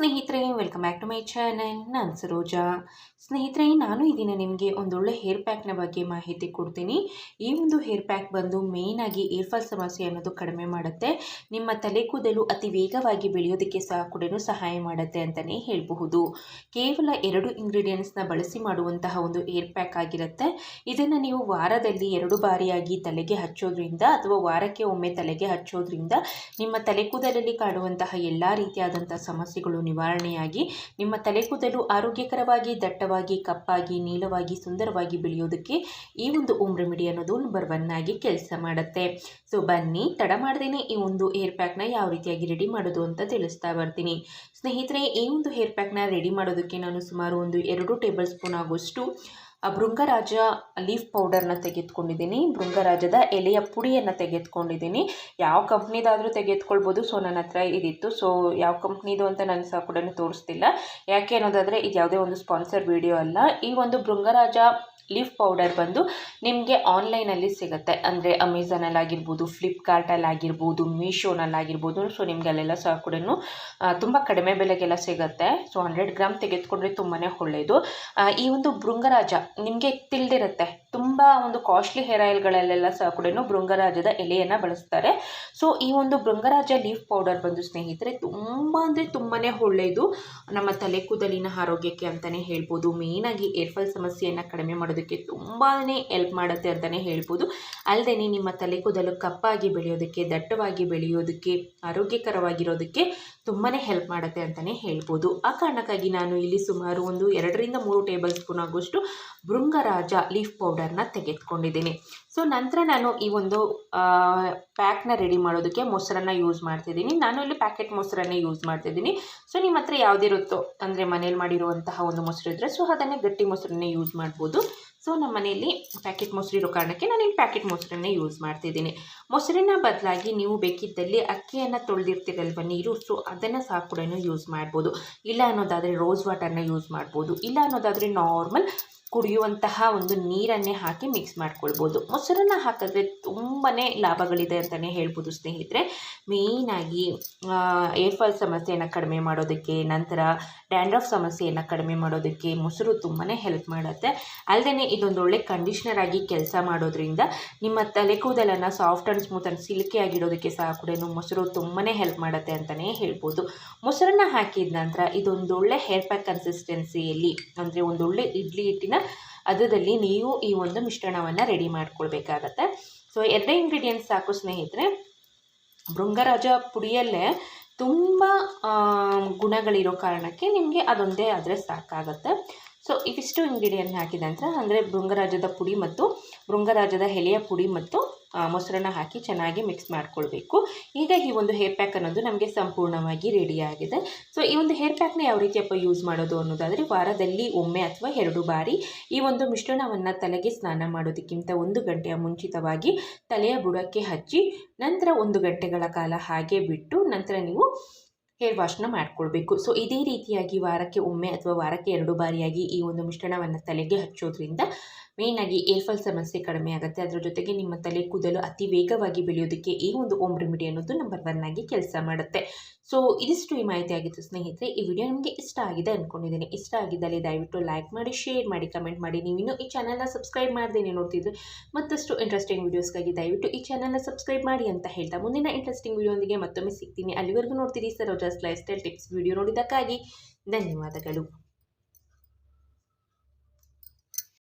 ಸ್ನೇಹಿತರೆ, welcome back to my channel. ನಾನು ಸರೋಜಾ. ಸ್ನೇಹಿತರೆ, ನಾನು ಈ ದಿನ ನಿಮಗೆ ಒಂದೊಳ್ಳೆ ಹೇರ್ ಪ್ಯಾಕ್ನ ಬಗ್ಗೆ ಮಾಹಿತಿ ಕೊಡ್ತೀನಿ. ಈ ಒಂದು ಹೇರ್ ಪ್ಯಾಕ್ ಬಂದು ಮೇಯ್ನಾಗಿ ಏರ್ ಫಾಲ್ ಸಮಸ್ಯೆ ಅನ್ನೋದು ಕಡಿಮೆ ಮಾಡುತ್ತೆ. ನಿಮ್ಮ ತಲೆ ಕೂದಲು ಅತಿ ವೇಗವಾಗಿ ಬೆಳೆಯೋದಕ್ಕೆ ಸಹ ಕೂಡ ಸಹಾಯ ಮಾಡುತ್ತೆ ಅಂತಲೇ ಹೇಳಬಹುದು. ಕೇವಲ 2 ಇಂಗ್ರೀಡಿಯೆಂಟ್ಸ್ನ ಬಳಸಿ ಮಾಡುವಂತಹ ಒಂದು ಹೇರ್ ಪ್ಯಾಕ್ ಆಗಿರುತ್ತೆ. ಇದನ್ನು ನೀವು ವಾರದಲ್ಲಿ 2 ಬಾರಿಯಾಗಿ ತಲೆಗೆ ಹಚ್ಚೋದ್ರಿಂದ ಅಥವಾ ವಾರಕ್ಕೆ ಒಮ್ಮೆ ತಲೆಗೆ ಹಚ್ಚೋದ್ರಿಂದ ನಿಮ್ಮ ತಲೆ ಕೂದಲಲ್ಲಿ ಕಾಣುವಂತಹ ಎಲ್ಲ ರೀತಿಯಾದಂಥ ಸಮಸ್ಯೆಗಳು ನಿವಾರಣೆಯಾಗಿ ನಿಮ್ಮ ತಲೆ ಕೂದಲು ಆರೋಗ್ಯಕರವಾಗಿ, ದಟ್ಟವಾಗಿ, ಕಪ್ಪಾಗಿ, ನೀಳವಾಗಿ, ಸುಂದರವಾಗಿ ಬೆಳೆಯೋದಕ್ಕೆ ಈ ಒಂದು ಹೋಮ್ ರೆಮಿಡಿ ಅನ್ನೋದು ನಂಬರ್ 1 ಆಗಿ ಕೆಲಸ ಮಾಡುತ್ತೆ. ಸೊ ಬನ್ನಿ, ತಡ ಮಾಡದೇನೆ ಈ ಒಂದು ಹೇರ್ ಪ್ಯಾಕ್ನ ಯಾವ ರೀತಿಯಾಗಿ ರೆಡಿ ಮಾಡೋದು ಅಂತ ತಿಳಿಸ್ತಾ ಬರ್ತೀನಿ. ಸ್ನೇಹಿತರೆ, ಈ ಒಂದು ಹೇರ್ ಪ್ಯಾಕ್ನ ರೆಡಿ ಮಾಡೋದಕ್ಕೆ ನಾನು ಸುಮಾರು ಒಂದು 2 ಟೇಬಲ್ ಸ್ಪೂನ್ ಆಗುವಷ್ಟು ಭೃಂಗರಾಜ ಲೀಫ್ ಪೌಡರ್ನ ತೆಗೆದುಕೊಂಡಿದ್ದೀನಿ. ಭೃಂಗರಾಜದ ಎಲೆಯ ಪುಡಿಯನ್ನು ತೆಗೆದುಕೊಂಡಿದ್ದೀನಿ. ಯಾವ ಕಂಪ್ನಿದಾದರೂ ತೆಗೆದುಕೊಳ್ಬೋದು. ಸೊ ನನ್ನ ಹತ್ರ ಇದಿತ್ತು. ಸೊ ಯಾವ ಕಂಪ್ನಿದು ಅಂತ ನಾನು ಸಹ ಕೂಡ ತೋರಿಸ್ತಿಲ್ಲ. ಯಾಕೆ ಅನ್ನೋದಾದರೆ ಇದು ಯಾವುದೇ ಒಂದು ಸ್ಪಾನ್ಸರ್ ವಿಡಿಯೋ ಅಲ್ಲ. ಈ ಒಂದು ಭೃಂಗರಾಜ ಲೀಫ್ ಪೌಡರ್ ಬಂದು ನಿಮಗೆ ಆನ್ಲೈನಲ್ಲಿ ಸಿಗುತ್ತೆ. ಅಂದರೆ ಅಮೆಝಾನಲ್ಲಾಗಿರ್ಬೋದು, ಫ್ಲಿಪ್ಕಾರ್ಟಲ್ಲಾಗಿರ್ಬೋದು, ಮೀಶೋನಲ್ಲಾಗಿರ್ಬೋದು. ಸೊ ನಿಮಗೆ ಅಲ್ಲೆಲ್ಲ ಸಹ ಕೂಡ ತುಂಬ ಕಡಿಮೆ ಬೆಲೆಗೆಲ್ಲ ಸಿಗುತ್ತೆ. ಸೊ 100 ಗ್ರಾಮ್ ತೆಗೆದುಕೊಂಡ್ರೆ ತುಂಬಾ ಒಳ್ಳೆಯದು. ಈ ಒಂದು ಭೃಂಗರಾಜ ನಿಮಗೆ ತಿಳಿದಿರುತ್ತೆ, ತುಂಬ ಒಂದು ಕಾಸ್ಟ್ಲಿ ಹೇರ್ ಆಯಿಲ್ಗಳಲ್ಲೆಲ್ಲ ಸಹ ಕೂಡ ಭೃಂಗರಾಜದ ಎಲೆಯನ್ನು ಬಳಸ್ತಾರೆ. ಸೊ ಈ ಒಂದು ಭೃಂಗರಾಜ ಲೀಫ್ ಪೌಡರ್ ಬಂದು ಸ್ನೇಹಿತರೆ ತುಂಬ ಅಂದರೆ ತುಂಬಾ ಒಳ್ಳೆಯದು ನಮ್ಮ ತಲೆ ಕೂದಲಿನ ಆರೋಗ್ಯಕ್ಕೆ ಅಂತಲೇ ಹೇಳ್ಬೋದು. ಮೇಯ್ನಾಗಿ ಏರ್ ಫಾಲ್ ಸಮಸ್ಯೆಯನ್ನು ಕಡಿಮೆ ಮಾಡೋದಕ್ಕೆ ತುಂಬಾ ಹೆಲ್ಪ್ ಮಾಡುತ್ತೆ ಅಂತಲೇ ಹೇಳ್ಬೋದು. ಅಲ್ಲದೆ ನಿಮ್ಮ ತಲೆ ಕೂದಲು ಕಪ್ಪಾಗಿ ಬೆಳೆಯೋದಕ್ಕೆ, ದಟ್ಟವಾಗಿ ಬೆಳೆಯೋದಕ್ಕೆ, ಆರೋಗ್ಯಕರವಾಗಿರೋದಕ್ಕೆ ತುಂಬಾ ಹೆಲ್ಪ್ ಮಾಡುತ್ತೆ ಅಂತಲೇ ಹೇಳ್ಬೋದು. ಆ ಕಾರಣಕ್ಕಾಗಿ ನಾನು ಇಲ್ಲಿ ಸುಮಾರು ಒಂದು 2 ರಿಂದ 3 ಟೇಬಲ್ ಸ್ಪೂನ್ ಆಗುವಷ್ಟು ಭೃಂಗರಾಜ ಲೀಫ್ ಪೌಡರ್ನ ತೆಗೆದುಕೊಂಡಿದ್ದೀನಿ. ಸೊ ನಂತರ ನಾನು ಈ ಒಂದು ಪ್ಯಾಕ್ನ ರೆಡಿ ಮಾಡೋದಕ್ಕೆ ಮೊಸರನ್ನು ಯೂಸ್ ಮಾಡ್ತಿದ್ದೀನಿ. ನಾನು ಇಲ್ಲಿ ಪ್ಯಾಕೆಟ್ ಮೊಸರನ್ನೇ ಯೂಸ್ ಮಾಡ್ತಿದ್ದೀನಿ. ಸೊ ನಿಮ್ಮ ಹತ್ರ ಯಾವುದಿರುತ್ತೋ, ಅಂದರೆ ಮನೇಲಿ ಮಾಡಿರುವಂತಹ ಒಂದು ಮೊಸರು ಇದ್ದರೆ ಸೊ ಅದನ್ನೇ ಗಟ್ಟಿ ಮೊಸರನ್ನೇ ಯೂಸ್ ಮಾಡ್ಬೋದು. ಸೊ ನಮ್ಮ ಮನೆಯಲ್ಲಿ ಪ್ಯಾಕೆಟ್ ಮೊಸರು ಇರೋ ಕಾರಣಕ್ಕೆ ನಾನು ಇಲ್ಲಿ ಪ್ಯಾಕೆಟ್ ಮೊಸರನ್ನೇ ಯೂಸ್ ಮಾಡ್ತಿದ್ದೀನಿ. ಮೊಸರಿನ ಬದಲಾಗಿ ನೀವು ಬೇಕಿದ್ದಲ್ಲಿ ಅಕ್ಕಿಯನ್ನು ತೊಳೆದಿರ್ತೀರಲ್ವ ನೀರು, ಸೊ ಅದನ್ನು ಸಹ ಕೂಡ ಯೂಸ್ ಮಾಡ್ಬೋದು. ಇಲ್ಲ ಅನ್ನೋದಾದರೆ ರೋಸ್ ವಾಟರ್ನ ಯೂಸ್ ಮಾಡ್ಬೋದು. ಇಲ್ಲ ಅನ್ನೋದಾದರೆ ನಾರ್ಮಲ್ ಕುಡಿಯುವಂತಹ ಒಂದು ನೀರನ್ನೇ ಹಾಕಿ ಮಿಕ್ಸ್ ಮಾಡ್ಕೊಳ್ಬೋದು. ಮೊಸರನ್ನು ಹಾಕಿದ್ರೆ ತುಂಬಾ ಲಾಭಗಳಿದೆ ಅಂತಲೇ ಹೇಳ್ಬೋದು ಸ್ನೇಹಿತರೆ. ಮೇಯ್ನಾಗಿ ಏರ್ ಫಾಲ್ ಸಮಸ್ಯೆಯನ್ನು ಕಡಿಮೆ ಮಾಡೋದಕ್ಕೆ, ನಂತರ ಡ್ಯಾಂಡ್ರಫ್ ಸಮಸ್ಯೆಯನ್ನು ಕಡಿಮೆ ಮಾಡೋದಕ್ಕೆ ಮೊಸರು ತುಂಬಾ ಹೆಲ್ಪ್ ಮಾಡುತ್ತೆ. ಅಲ್ಲದೆ ಇದೊಂದು ಒಳ್ಳೆ ಕಂಡೀಷ್ನರ್ ಆಗಿ ಕೆಲಸ ಮಾಡೋದ್ರಿಂದ ನಿಮ್ಮ ತಲೆ ಕೂದಲನ್ನು ಸಾಫ್ಟ್ ಆ್ಯಂಡ್ ಸ್ಮೂತ್ ಆ್ಯಂಡ್ ಸಿಲ್ಕಿಯಾಗಿಡೋದಕ್ಕೆ ಸಹ ಕೂಡ ಮೊಸರು ತುಂಬಾ ಹೆಲ್ಪ್ ಮಾಡುತ್ತೆ ಅಂತಲೇ ಹೇಳ್ಬೋದು. ಮೊಸರನ್ನು ಹಾಕಿದ ನಂತರ ಇದೊಂದೊಳ್ಳೆ ಹೇರ್ ಪ್ಯಾಕ್ ಕನ್ಸಿಸ್ಟೆನ್ಸಿಯಲ್ಲಿ, ಅಂದರೆ ಒಂದೊಳ್ಳೆ ಇಡ್ಲಿ ಹಿಟ್ಟಿನ ಅದರಲ್ಲಿ ನೀವು ಈ ಒಂದು ಮಿಶ್ರಣವನ್ನು ರೆಡಿ ಮಾಡ್ಕೊಳ್ಬೇಕಾಗತ್ತೆ. ಸೊ 2 ಇಂಗ್ರೀಡಿಯೆಂಟ್ಸ್ ಸಾಕು ಸ್ನೇಹಿತರೆ. ಭೃಂಗರಾಜ ಪುಡಿಯಲ್ಲೇ ತುಂಬ ಗುಣಗಳಿರೋ ಕಾರಣಕ್ಕೆ ನಿಮಗೆ ಅದೊಂದೇ ಆದರೆ ಸಾಕಾಗುತ್ತೆ. ಸೊ ಇವಿಷ್ಟು ಇಂಗ್ರೀಡಿಯೆಂಟ್ ಹಾಕಿದ ನಂತರ, ಅಂದರೆ ಭೃಂಗರಾಜದ ಪುಡಿ ಮತ್ತು ಭೃಂಗರಾಜದ ಎಲೆಯ ಪುಡಿ ಮತ್ತು ಮೊಸರನ್ನು ಹಾಕಿ ಚೆನ್ನಾಗಿ ಮಿಕ್ಸ್ ಮಾಡ್ಕೊಳ್ಬೇಕು. ಈಗ ಈ ಒಂದು ಹೇರ್ ಪ್ಯಾಕ್ ಅನ್ನೋದು ನಮಗೆ ಸಂಪೂರ್ಣವಾಗಿ ರೆಡಿಯಾಗಿದೆ. ಸೊ ಈ ಒಂದು ಹೇರ್ ಪ್ಯಾಕ್ನ ಯಾವ ರೀತಿಯಪ್ಪ ಯೂಸ್ ಮಾಡೋದು ಅನ್ನೋದಾದರೆ, ವಾರದಲ್ಲಿ ಒಮ್ಮೆ ಅಥವಾ 2 ಬಾರಿ ಈ ಒಂದು ಮಿಶ್ರಣವನ್ನು ತಲೆಗೆ ಸ್ನಾನ ಮಾಡೋದಕ್ಕಿಂತ 1 ಗಂಟೆಯ ಮುಂಚಿತವಾಗಿ ತಲೆಯ ಬುಡಕ್ಕೆ ಹಚ್ಚಿ ನಂತರ 1 ಗಂಟೆಗಳ ಕಾಲ ಹಾಗೆ ಬಿಟ್ಟು ನಂತರ ನೀವು ಹೇರ್ ವಾಶ್ನ ಮಾಡ್ಕೊಳ್ಬೇಕು. ಸೊ ಇದೇ ರೀತಿಯಾಗಿ ವಾರಕ್ಕೆ ಒಮ್ಮೆ ಅಥವಾ ವಾರಕ್ಕೆ 2 ಬಾರಿಯಾಗಿ ಈ ಒಂದು ಮಿಶ್ರಣವನ್ನು ತಲೆಗೆ ಹಚ್ಚೋದ್ರಿಂದ ಮೇಯ್ನಾಗಿ ಏರ್ ಫಾಲ್ ಸಮಸ್ಯೆ ಕಡಿಮೆ ಆಗುತ್ತೆ. ಅದರ ಜೊತೆಗೆ ನಿಮ್ಮ ತಲೆ ಕೂದಲು ಅತಿ ವೇಗವಾಗಿ ಬೆಳೆಯೋದಕ್ಕೆ ಈ ಒಂದು ಹೋಮ್ ರೆಮಿಡಿ ಅನ್ನೋದು ನಂಬರ್ 1 ಆಗಿ ಕೆಲಸ ಮಾಡುತ್ತೆ. ಸೊ ಇದಿಷ್ಟು ಈ ಮಾಹಿತಿ ಆಗಿತ್ತು ಸ್ನೇಹಿತರೆ. ಈ ವಿಡಿಯೋ ನಿಮಗೆ ಇಷ್ಟ ಆಗಿದೆ ಅಂದ್ಕೊಂಡಿದ್ದೀನಿ. ಇಷ್ಟ ಆಗಿದ್ದಲ್ಲಿ ದಯವಿಟ್ಟು ಲೈಕ್ ಮಾಡಿ, ಶೇರ್ ಮಾಡಿ, ಕಮೆಂಟ್ ಮಾಡಿ. ನೀವಿನ್ನೂ ಈ ಚಾನಲ್ನ ಸಬ್ಸ್ಕ್ರೈಬ್ ಮಾಡ್ದೇನೆ ನೋಡ್ತಿದ್ರೆ ಮತ್ತಷ್ಟು ಇಂಟ್ರೆಸ್ಟಿಂಗ್ ವೀಡಿಯೋಸ್ಗಾಗಿ ದಯವಿಟ್ಟು ಈ ಚಾನಲ್ನ ಸಬ್ಸ್ಕ್ರೈಬ್ ಮಾಡಿ ಅಂತ ಹೇಳ್ತಾ ಮುಂದಿನ ಇಂಟ್ರೆಸ್ಟಿಂಗ್ ವಿಡಿಯೋದೊಂದಿಗೆ ಮತ್ತೊಮ್ಮೆ ಸಿಗ್ತೀನಿ. ಅಲ್ಲಿವರೆಗೂ ನೋಡ್ತೀರಿ Saroja's life style tips. Video ನೋಡಿದ್ದಕ್ಕಾಗಿ ಧನ್ಯವಾದಗಳು.